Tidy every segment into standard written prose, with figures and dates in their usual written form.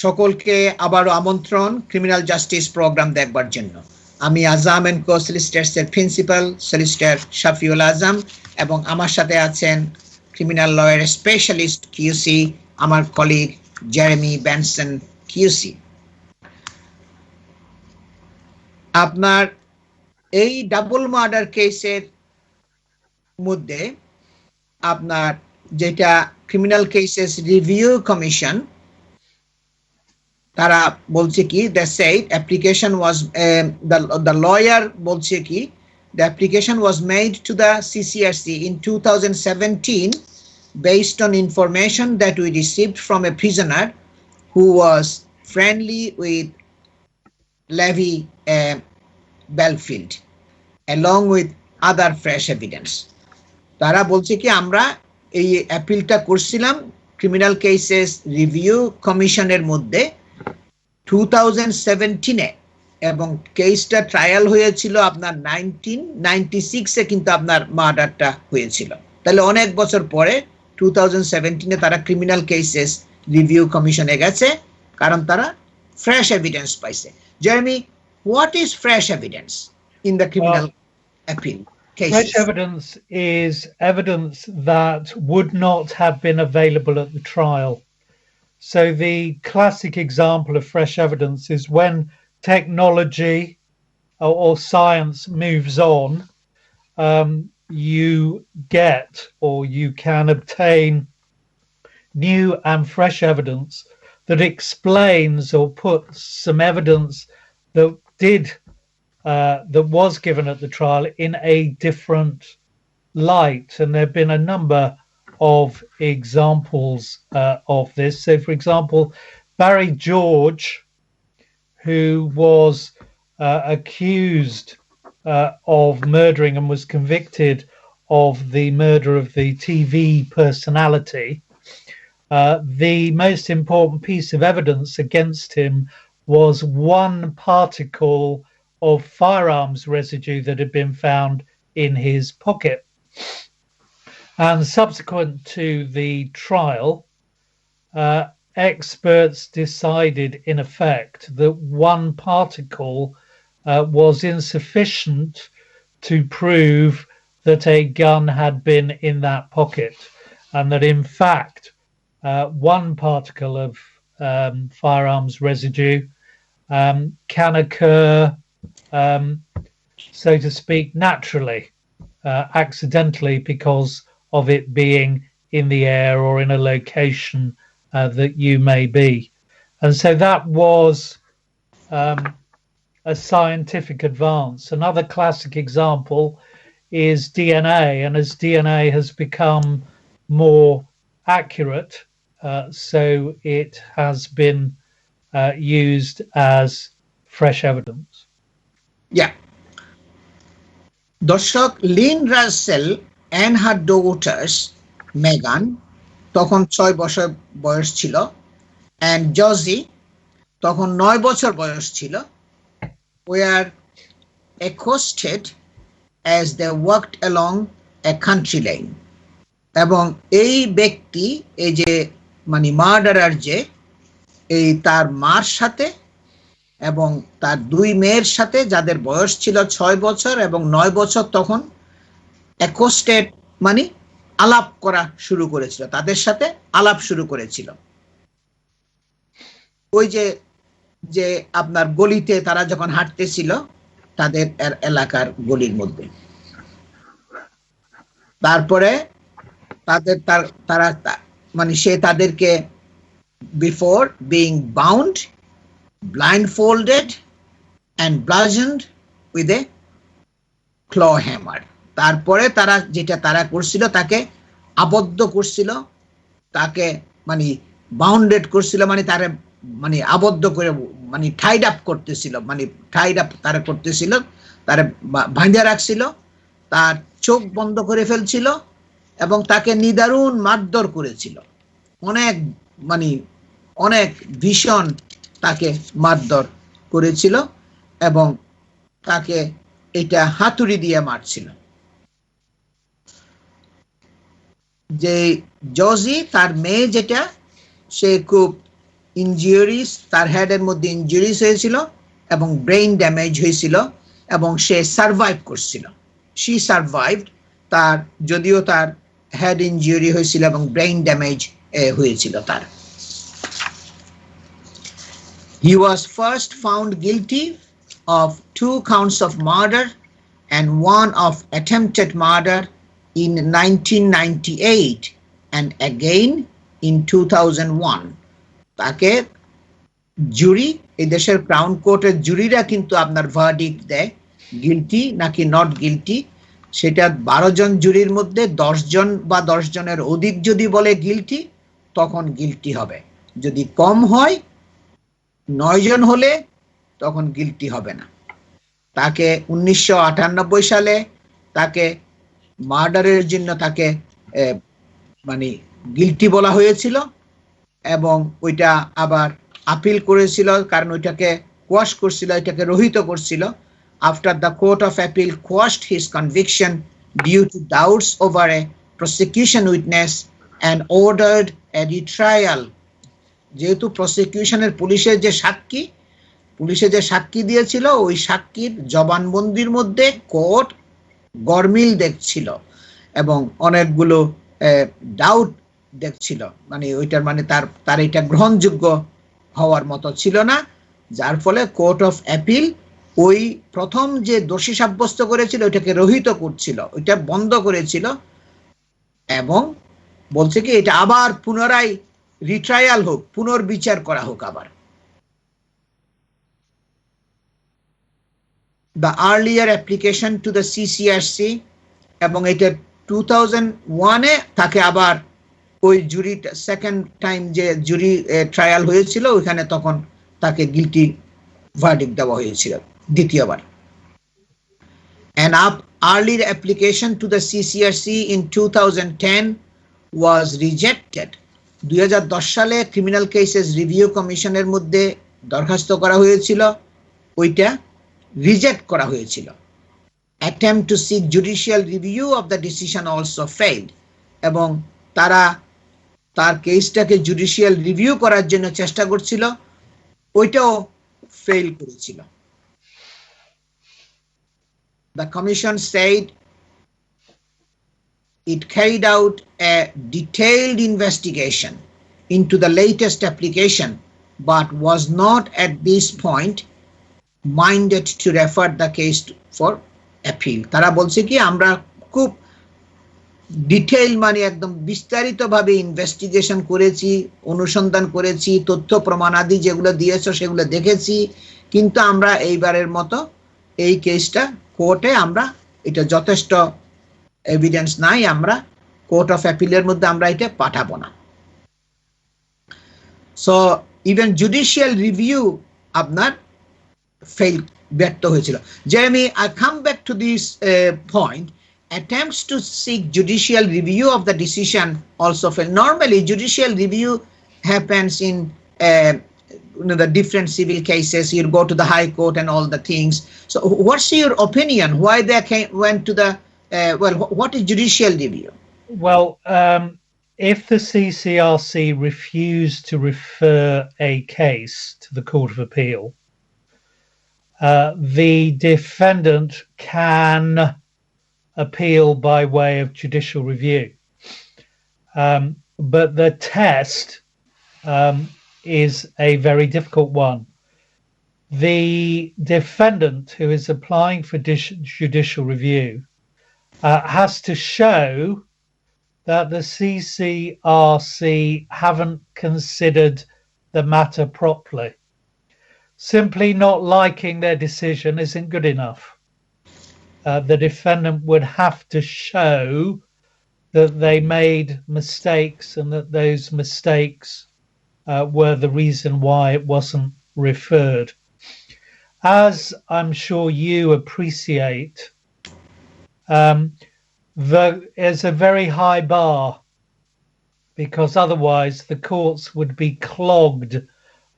সকলকে আবারও আমন্ত্রণ ক্রিমিনাল জাস্টিস প্রোগ্রাম দেখবার জন্য। আমি আজাম এন্ড কো সলিসিটার্স এর প্রিন্সিপাল সলিসিটর শাফিউল আজম এবং আমার সাথে আছেন ক্রিমিনাল লয়ার স্পেশালিস্ট কিউসি আমার কলিগ জেরেমি বেনসন কিউসি। আপনার এই ডাবল মার্ডার কেসের মধ্যে আপনার যেটা ক্রিমিনাল কেসেস রিভিউ কমিশন তারা বলছে কি they said application was the lawyer বলছে কি the application was made to the CCRC in 2017 based on information that we received from a prisoner who was friendly with Levy Belfield along with other fresh evidence. তারা বলছে কি আমরা এই অ্যাপিলটা করছিলাম criminal cases review কমিশনের মধ্যে 2017 এ এবং কেসটা ট্রায়াল হয়েছিল আপনার 1996 এ কিন্তু আপনার মার্ডারটা হয়েছিল। তাহলে অনেক বছর পরে 2017 এ তারা ক্রিমিনাল কেসেস রিভিউ কমিশনে গেছে কারণ তারা ফ্রেশ এভিডেন্স পাইছে। Jeremy, what is fresh evidence in the criminal appeal cases? Fresh evidence is evidence that would not have been available at the trial. So the classic example of fresh evidence is when technology or science moves on, you get or you can obtain new and fresh evidence that explains or puts some evidence that was given at the trial in a different light. And there have been a number of examples of this. So, for example, Barry George, who was accused of murdering and was convicted of the murder of the TV personality, the most important piece of evidence against him was one particle of firearms residue that had been found in his pocket. And subsequent to the trial, experts decided in effect that one particle was insufficient to prove that a gun had been in that pocket, and that in fact one particle of firearms residue can occur, so to speak, naturally, accidentally, because of it being in the air or in a location that you may be. And so that was a scientific advance. Another classic example is DNA, and as DNA has become more accurate, so it has been used as fresh evidence. Yeah. দর্শক, Lin Russell and her daughters Megan তখন 6 বছর বয়স ছিল and Josie তখন 9 বছর বয়স ছিল were accosted as they walked along a country lane. এবং এই ব্যক্তি, এই যে মানে মার্ডারার, যে এই তার মার সাথে এবং তার 2 মেয়ের সাথে যাদের বয়স ছিল 6 বছর এবং 9 বছর তখন অ্যাকোস্টেড মানে আলাপ করা শুরু করেছিল, তাদের সাথে আলাপ শুরু করেছিল। ওই যে আপনার গলিতে তারা যখন হাঁটতেছিল তাদের এলাকার গলির মধ্যে, তারপরে তারা মানে সে তাদেরকে before being bound, blindfolded and bludgeoned with a claw hammer. তারপরে তারা করছিল, তাকে আবদ্ধ করছিল, তাকে মানে বাউন্ডেড করছিল, মানে তারে মানে আবদ্ধ করে মানে টাইড আপ করতেছিল, মানে টাইড আপ তারা করতেছিল, তারে বাঁধা রাখছিল, তার চোখ বন্ধ করে ফেলছিল এবং তাকে নিদারুণ মারধর করেছিল। অনেক ভীষণ তাকে মারধর করেছিল এবং তাকে এটা হাতুড়ি দিয়ে মারছিল। যে জজি, তার মেয়ে যেটা, সে খুব ইনজুরিস, তার হেডের মধ্যে ইনজুরিস হয়েছিল এবং ব্রেইন ড্যামেজ হয়েছিল এবং সে সার্ভাইভ করছিল। শি সার্ভাইভড, তার যদিও তার হেড ইনজুরি হয়েছিল এবং ব্রেইন ড্যামেজ হয়েছিল তার। He was first found guilty of 2 counts of murder and 1 of attempted murder in 1998 and again in 2001. তাকে জুরি, এই দেশের ক্রাউন কোর্টের জুরিরা কিন্তু আপনার ভার্ডিক্ট দেয় গিলটি নাকি নট গিলটি। সেটা 12 জন জুরির মধ্যে 10 জন বা 10 জনের অধিক যদি বলে গিলটি, তখন গিলটি হবে। যদি কম হয়, 9 জন হলে, তখন গিলটি হবে না। তাকে 1998 সালে তাকে মার্ডারের জন্য তাকে মানে গিলটি বলা হয়েছিল এবং ওইটা আবার আপিল করেছিল, কারণ ওইটাকে কোয়াশ করছিল, এটাকে রহিত করছিল। After the Court of Appeal quashed his conviction due to doubts over a prosecution witness and ordered a retrial. যেহেতু প্রসিকিউশনের পুলিশে যে সাক্ষী দিয়েছিল, ওই সাক্ষীর জবানবন্দির মধ্যে কোর্ট গরমিল দেখছিল এবং অনেকগুলো ডাউট দেখছিল, মানে ওইটার মানে তার এটা গ্রহণযোগ্য হওয়ার মতো ছিল না, যার ফলে কোর্ট অফ অ্যাপিল ওই প্রথম যে দোষী সাব্যস্ত করেছিল ওইটাকে রহিত করছিল, ওইটা বন্ধ করেছিল এবং বলছে কি এটা আবার পুনরায় রিট্রায়াল হোক, পুনর্বিচার করা হোক আবার। The earlier application to the CCRC এবং এটা 2001-এ তাকে আবার ওই জুরি সেকেন্ড টাইম যে জুরি ট্রায়াল হয়েছিল ওইখানে তখন তাকে গিলটি ভার্ডিক্ট দেওয়া হয়েছিল দ্বিতীয়বার। An earlier application to the CCRC in 2010 was rejected. 2010 সালে ক্রিমিনাল কেসেস রিভিউ কমিশনের মধ্যে দরখাস্ত করা হয়েছিল, ওইটা রিজেক্ট করা হয়েছিল। Attempt to seek judicial review of the decision also failed, এবং তার কেসটাকে জুডিশিয়াল রিভিউ করার জন্য চেষ্টা করছিল, ওইটাও ফেল করেছিল। The commission said it carried out a detailed investigation into the latest application but was not at this point minded to refer the case for appeal. তারা বলছে কি আমরা খুব ডিটেইল মানে একদম বিস্তারিতভাবে ইনভেস্টিগেশন করেছি, অনুসন্ধান করেছি, তথ্য প্রমাণাদি যেগুলো দিয়েছো সেগুলো দেখেছি, কিন্তু আমরা এইবারের মতো এই কেসটা কোর্টে আমরা এটা যথেষ্ট এভিডেন্স নাই, আমরা কোর্ট অফ অ্যাপিলের মধ্যে আমরা এটা পাঠাবো না। সো ইভেন জুডিশিয়াল রিভিউ আপনার ফেল, ব্যর্থ হয়েছিল। Jeremy, I come back to this point. Attempts to seek judicial review of the decision also fail. Normally, judicial review happens in the different civil cases. You go to the High Court and all the things. So, what's your opinion? Why they went to the what is judicial review? Well, if the CCRC refused to refer a case to the Court of Appeal, the defendant can appeal by way of judicial review. But the test is a very difficult one. The defendant who is applying for judicial review has to show that the CCRC haven't considered the matter properly. Simply not liking their decision isn't good enough. The defendant would have to show that they made mistakes and that those mistakes were the reason why it wasn't referred. As I'm sure you appreciate, there's a very high bar, because otherwise the courts would be clogged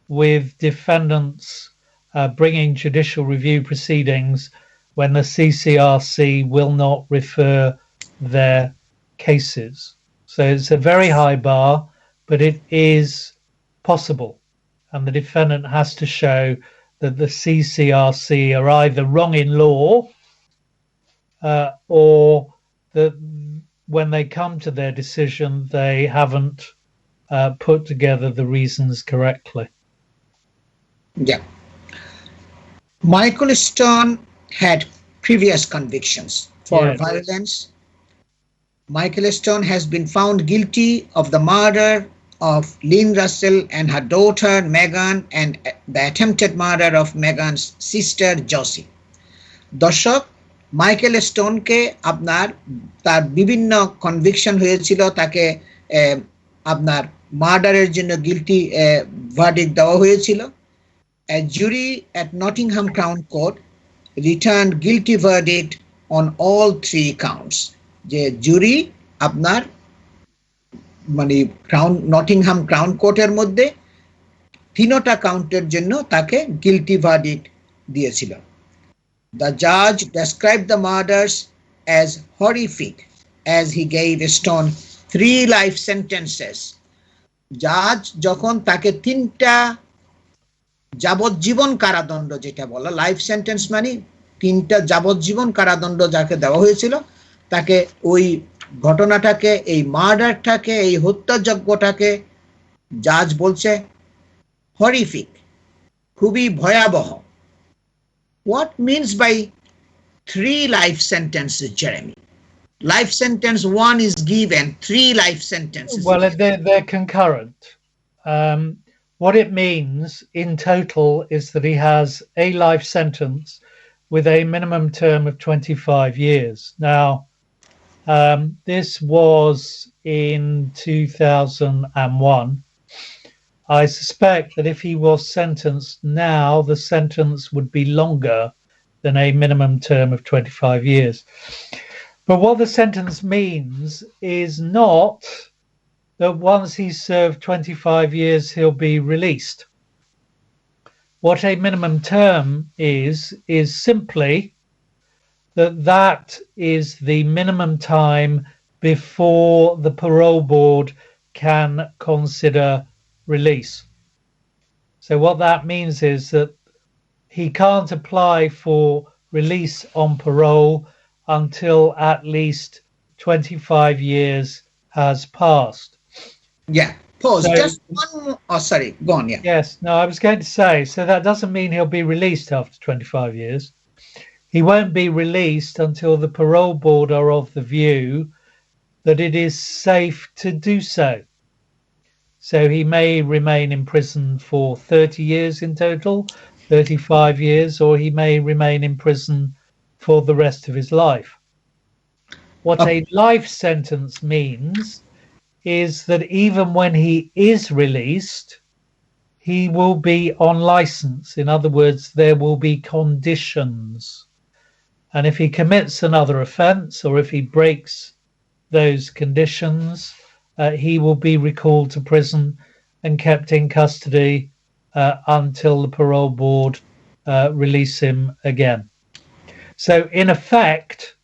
with defendants bringing judicial review proceedings when the CCRC will not refer their cases. So it's a very high bar, but it is possible. and the defendant has to show that the CCRC are either wrong in law or that when they come to their decision, they haven't put together the reasons correctly. Yeah. Michael Stone had previous convictions for violence. Michael Stone has been found guilty of the murder of Lynn Russell and her daughter Megan and the attempted murder of Megan's sister Josie. দর্শক, Michael স্টোনকে আপনার তার বিভিন্ন conviction হয়েছিল, তাকে আপনার মার্ডারের জন্য guilty verdict দেওয়া হয়েছিল। A jury at Nottingham Crown Court returned guilty verdict on all 3 counts. যে জুরি আপনার মানে নটিংহাম ক্রাউন কোর্টের মধ্যে 3টা কাউন্টের জন্য তাকে গিলটি ভার্ডিক্ট দিয়েছিল। The judge described the murders as horrific as he gave Stone 3 life sentences. জাজ যখন তাকে 3টা যাবজ্জীবন কারাদণ্ড, যেটা বলা লাইফ সেন্টেন্স মানে 3টা যাবজ্জীবন কারাদণ্ড যাকে দেওয়া হয়েছিল, তাকে ওই ঘটনাটাকে, এই মার্ডারটাকে, এই হত্যাযজ্ঞটাকে জাজ বলছে হরিফিক, খুবই ভয়াবহ। What means by 3 life sentences, Jeremy? Life sentence 1 is given, 3 life sentences. Well, they're concurrent. What it means in total is that he has a life sentence with a minimum term of 25 years. Now, this was in 2001. I suspect that if he was sentenced now, the sentence would be longer than a minimum term of 25 years. But what the sentence means is not that once he's served 25 years, he'll be released. What a minimum term is simply that is the minimum time before the parole board can consider release. So what that means is that he can't apply for release on parole until at least 25 years has passed. Yeah, pause. So, just one more. Oh, sorry, go on. Yeah. Yes, no, I was going to say, so that doesn't mean he'll be released after 25 years. He won't be released until the parole board are of the view that it is safe to do so. So he may remain in prison for 30 years in total, 35 years, or he may remain in prison for the rest of his life. What a life sentence means is that even when he is released, he will be on license. In other words, there will be conditions. And if he commits another offence, or if he breaks those conditions, he will be recalled to prison and kept in custody until the parole board release him again. So in effect,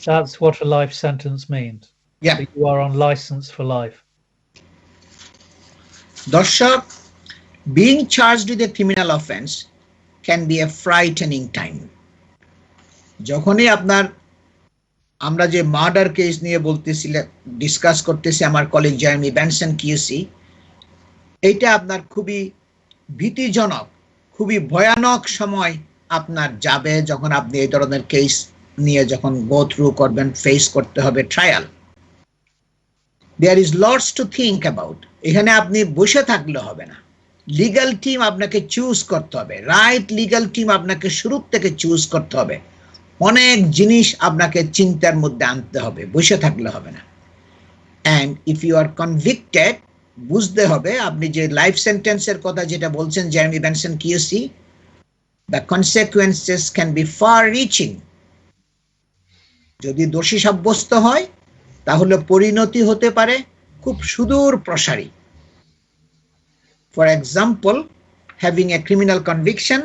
that's what a life sentence means. Yeah. You are on license for life. Darshak, being charged with a criminal offence can be a frightening time. যখনই আপনার আমরা যে murder case নিয়ে discuss করতেছি আমার colleague জার্মি Benson QC, এটা আপনার খুবই ভীতিজনক, খুবই ভয়ানক সময় আপনার যাবে যখন আপনি এই ধরনের কেস নিয়ে যখন গো থ্রু করবেন, ফেস করতে হবে trial. There is lots to think about. এখানে আপনি বসে থাকলে হবে না, লিগ্যাল টিম আপনাকে চুজ করতে হবে, রাইট লিগ্যাল টিম আপনাকে শুরু থেকে চুজ করতে হবে, অনেক জিনিস আপনাকে চিন্তার মধ্যে আনতে হবে, বসে থাকলে হবে না। And if you are convicted, বুঝতে হবে আপনি যে লাইফ সেন্টেন্সের কথা যেটা বলছেন Jeremy Benson QC, the consequences can be far reaching. যদি দোষী সাব্যস্ত হয় তাহলে পরিণতি হতে পারে খুব সুদূর প্রসারী। For example, having a criminal conviction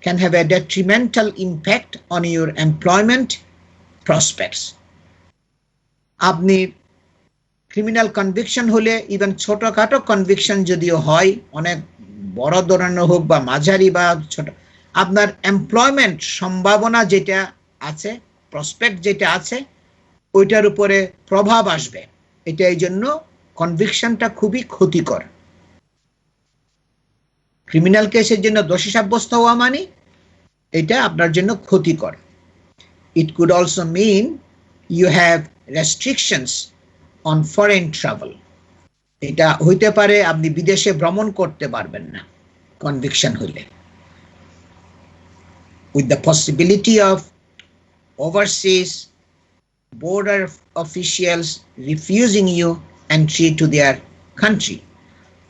can have a detrimental impact on your employment prospects. আপনি ক্রিমিনাল কনভিকশন হলে ইভেন ছোটখাটো কনভিকশন যদিও হয়, অনেক বড় ধরনের হোক বা মাঝারি বা ছোট, আপনার এমপ্লয়মেন্ট সম্ভাবনা যেটা আছে, প্রসপেক্ট যেটা আছে, ওইটার উপরে প্রভাব আসবে। এটা এই জন্য কনভিকশনটা খুবই ক্ষতিকর। ক্রিমিনাল কেসের জন্য দোষী সাব্যস্ত হওয়া মানে এটা আপনার জন্য ক্ষতিকর। It could also mean you have restrictions on foreign travel. এটা হইতে পারে আপনি বিদেশে ভ্রমণ করতে পারবেন না কনভিকশন হইলে, with the possibility of overseas border officials refusing you entry to their country,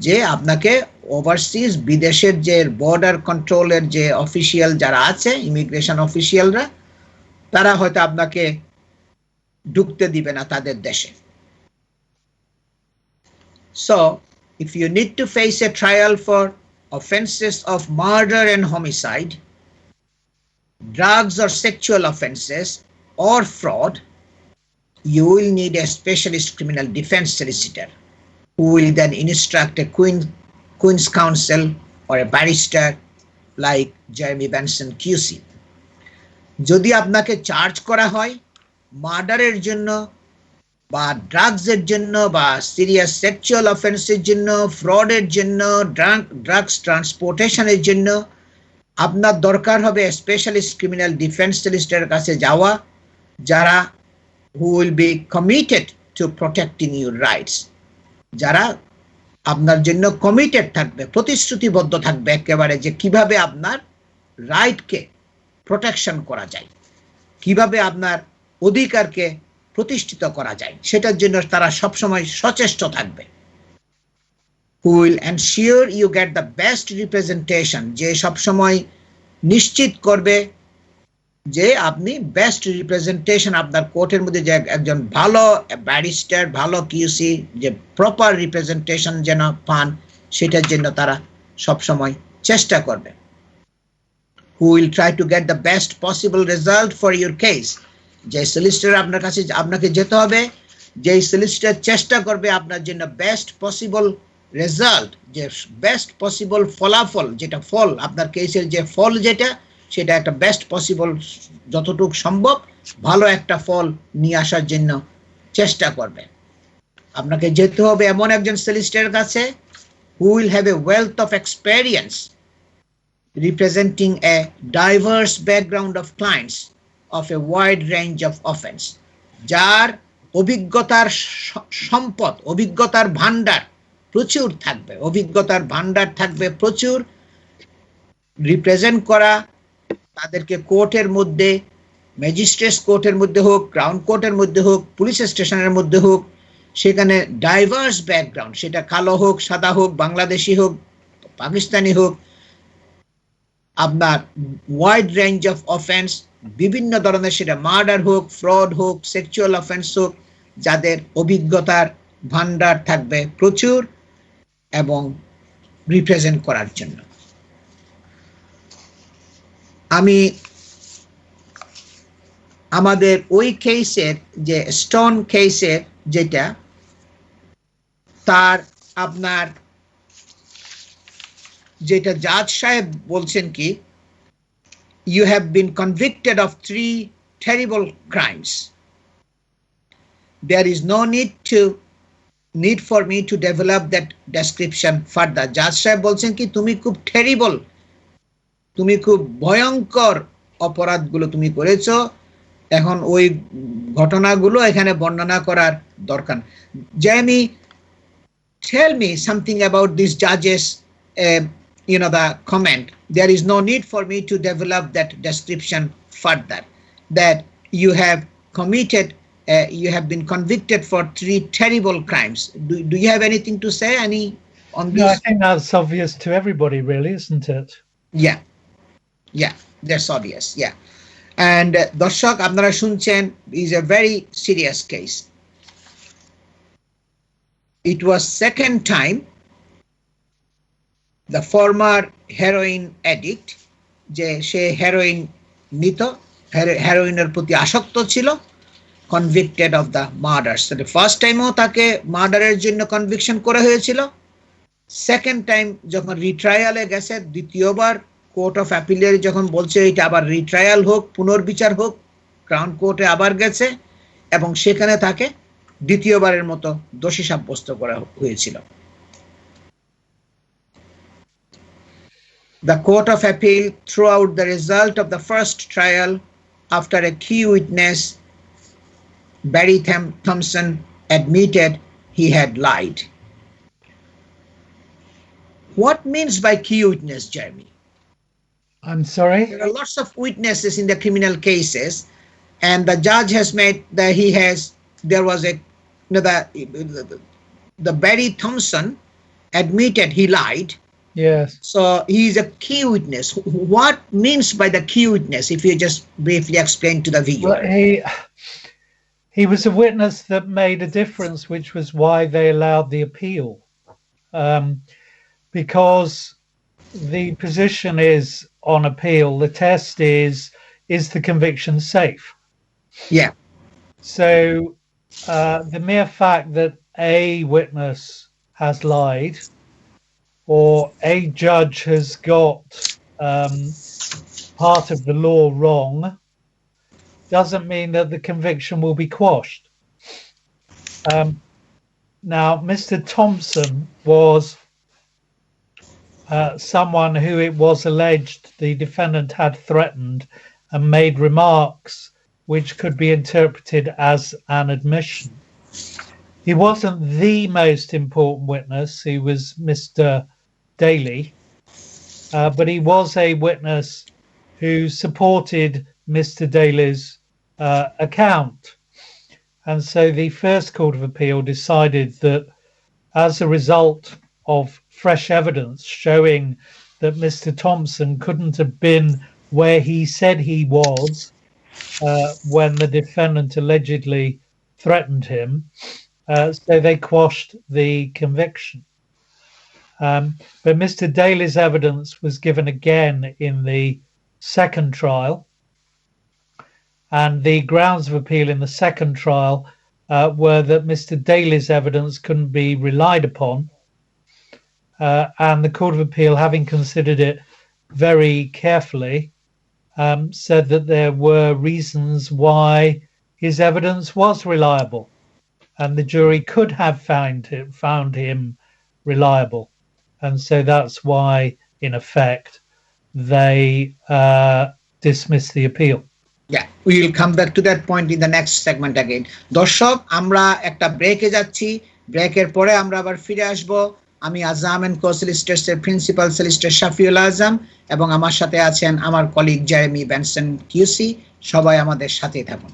যে আপনাকে ওভারসিজ বিদেশের যে বর্ডার কন্ট্রোলের যে অফিসিয়াল যারা আছে, ইমিগ্রেশন অফিসিয়ালরা, তারা হয়তো আপনাকে ঢুকতে দিবে না তাদের দেশে। So if you need to face a trial for offenses of murder and homicide, drugs or sexual offenses, or fraud, you will need a specialist criminal defense solicitor who will then instruct a Queen's Counsel or a barrister like Jeremy Benson QC. যদি আপনাকে charge করা হয় মার্ডারের জন্য বা ড্রাগসের জন্য বা serious sexual অফেন্সের জন্য, ফ্রডের জন্য, ড্রাগস ট্রান্সপোর্টেশনের জন্য, আপনার দরকার হবে স্পেশালিস্ট ক্রিমিনাল ডিফেন্স সলিসিটরের কাছে যাওয়া, যারা who will be committed to protecting your rights, যারা আপনার জন্য কমিটেড থাকবে, প্রতিশ্রুতিবদ্ধ থাকবে একেবারে, যে কিভাবে আপনার রাইটকে প্রোটেকশন করা যায়, কিভাবে আপনার অধিকারকে প্রতিষ্ঠিত করা যায়, সেটার জন্য তারা সবসময় সচেষ্ট থাকবে। Who will ensure you get the best representation, যে সবসময় নিশ্চিত করবে যে আপনি বেস্ট রিপ্রেজেন্টেশন আপনার কোর্টের মধ্যে, যে একজন ভালো ব্যারিস্টার, ভালো কিউসি, যে প্রপার রিপ্রেজেন্টেশন যেন পান, সেটার জন্য তারা সবসময় চেষ্টা করবে। Who will try to get the best possible result for your case, যে সলিসিটর আপনার কাছে আপনাকে যেতে হবে, যে সলিসিটর চেষ্টা করবে আপনার জন্য বেস্ট পসিবল রেজাল্ট, যে বেস্ট পসিবল ফলাফল, যেটা ফল আপনার কেসের যে ফল যেটা, সেটা একটা বেস্ট পসিবল, যতটুকু সম্ভব ভালো একটা ফল নিয়ে আসার জন্য চেষ্টা করবে। আপনাকে যেতে হবে এমন একজন সলিসিটরের কাছে who will have a wealth of experience representing a diverse background of clients of a wide range of offense, যার অভিজ্ঞতার সম্পদ, অভিজ্ঞতার ভান্ডার প্রচুর থাকবে, অভিজ্ঞতার ভান্ডার থাকবে প্রচুর, রিপ্রেজেন্ট করা তাদেরকে কোর্টের মধ্যে, ম্যাজিস্ট্রেটস কোর্টের মধ্যে হোক, ক্রাউন কোর্টের মধ্যে হোক, পুলিশ স্টেশনের মধ্যে হোক, সেখানে ডাইভার্স ব্যাকগ্রাউন্ড, সেটা কালো হোক, সাদা হোক, বাংলাদেশি হোক, পাকিস্তানি হোক, আপনার ওয়াইড রেঞ্জ অফ অফেন্স, বিভিন্ন ধরনের, সেটা মার্ডার হোক, ফ্রড হোক, সেক্সুয়াল অফেন্স হোক, যাদের অভিজ্ঞতার ভান্ডার থাকবে প্রচুর এবং রিপ্রেজেন্ট করার জন্য। আমি আমাদের ওই কেসের, যে স্টোন কেসের যেটা, তার আপনার যেটা জাজ সাহেব বলছেন কি, you have been convicted of 3 terrible crimes. There is no need for me to develop that description further. জাজ সাহেব বলছেন কি, তুমি খুব টেরিবল, তুমি খুব ভয়ঙ্কর অপরাধগুলো তুমি করেছো, এখন ওই ঘটনাগুলো এখানে বর্ণনা করার দরকার। Jeremy, tell me something about this judge's the comment. There is no need for me to develop that description further, that you have committed, you have been convicted for 3 terrible crimes. Do you have anything to say on this? No, I think that's obvious to everybody, really, isn't it? Yeah, that's obvious. Yeah. And দর্শক আপনারা শুনছেন, is a very serious case. It was second time the former heroin addict, যে সে heroin নিত, হেরোইনের প্রতি আসক্ত ছিল, convicted of the murders. So the first time তাকে মার্ডারের জন্য কনভিকশন করা হয়েছিল, সেকেন্ড টাইম যখন রিট্রায়ালে গেছে, দ্বিতীয়বার কোর্ট অফ অ্যাপিলের যখন বলছে এটা আবার রিট্রায়াল হোক, পুনর্বিচার হোক, ক্রাউন কোর্টে আবার গেছে এবং সেখানে তাকে দ্বিতীয়বারের মতো দোষী সাব্যস্ত করা হয়েছিল। The Court of Appeal threw out the result of the first trial after a key witness, Barry Thompson, admitted he had lied. What means by key witness, Jeremy? I'm sorry? There are lots of witnesses in the criminal cases, and the judge has made that there was the Barry Thompson admitted he lied. Yes. So he is a key witness. What means by the key witness, if you just briefly explain to the viewer? Well, he was a witness that made a difference, which was why they allowed the appeal. Because the position is on appeal, the test is the conviction safe? Yeah. So the mere fact that a witness has lied or a judge has got part of the law wrong doesn't mean that the conviction will be quashed. Now, Mr. Thompson was someone who it was alleged the defendant had threatened and made remarks which could be interpreted as an admission. He wasn't the most important witness. He was Mr. Daly, but he was a witness who supported Mr. Daly's account. And so the First Court of Appeal decided that as a result of fresh evidence showing that Mr. Thompson couldn't have been where he said he was when the defendant allegedly threatened him, so they quashed the conviction. But Mr. Daly's evidence was given again in the second trial, and the grounds of appeal in the second trial were that Mr. Daly's evidence couldn't be relied upon, and the Court of Appeal, having considered it very carefully, said that there were reasons why his evidence was reliable, and the jury could have found him reliable. And so that's why, in effect, they dismissed the appeal. Yeah, we will come back to that point in the next segment again. দর্শক, আমরা একটা ব্রেকে যাচ্ছি, ব্রেকের পরে আমরা আবার ফিরে আসব। আমি আজাম এন্ড কো সলিসিটরস এর প্রিন্সিপাল সলিসিটর শাফিউল আজম এবং আমার সাথে আছেন আমার কলিগ জেরেমি বেনসন কিউসি। সবাই আমাদের সাথে থাকুন।